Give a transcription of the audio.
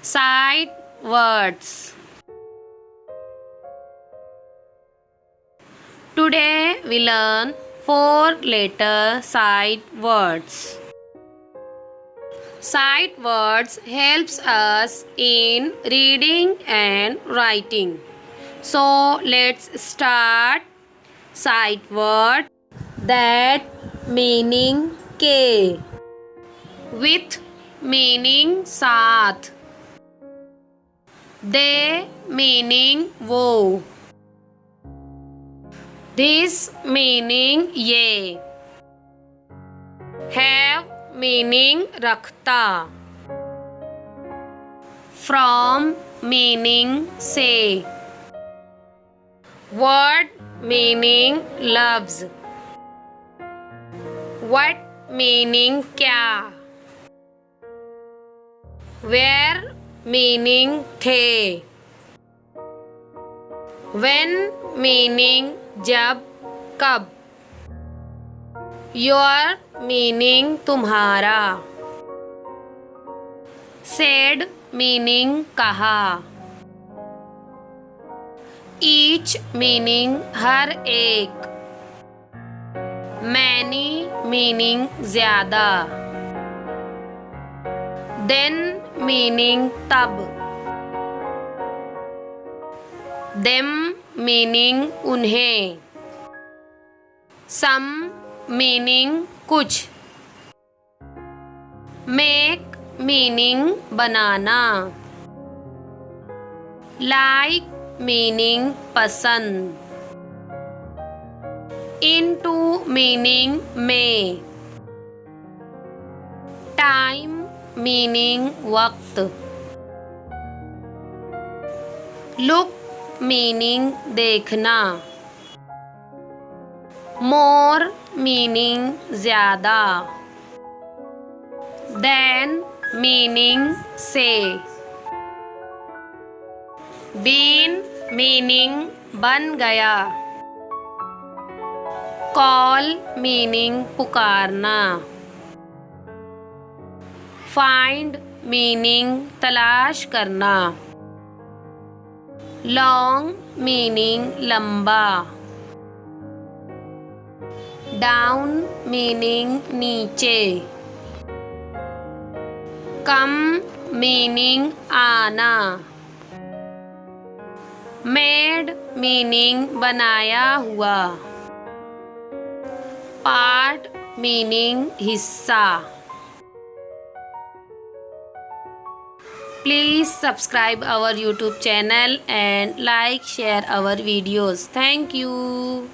Sight words. Today we learn 4-letter sight words. Sight words helps us in reading and writing. So let's start. Sight word that meaning के with meaning साथ, they meaning वो, this meaning ये, have meaning रखता, from meaning से, what meaning loves, what meaning क्या, where meaning थे, when meaning जब कब, your meaning तुम्हारा, said meaning कहा, each meaning हर एक, many meaning ज़्यादा, then meaning तब, them meaning उन्हें, some meaning कुछ, make meaning बनाना, like meaning पसंद, into meaning में, time meaning वक्त, look meaning देखना, more meaning ज़्यादा, than meaning से, been meaning बन गया, call meaning पुकारना, find meaning तलाश करना, long meaning लंबा, down meaning नीचे, come meaning आना, made meaning बनाया हुआ, part meaning हिस्सा. Please subscribe our YouTube channel and like, share our videos. Thank you.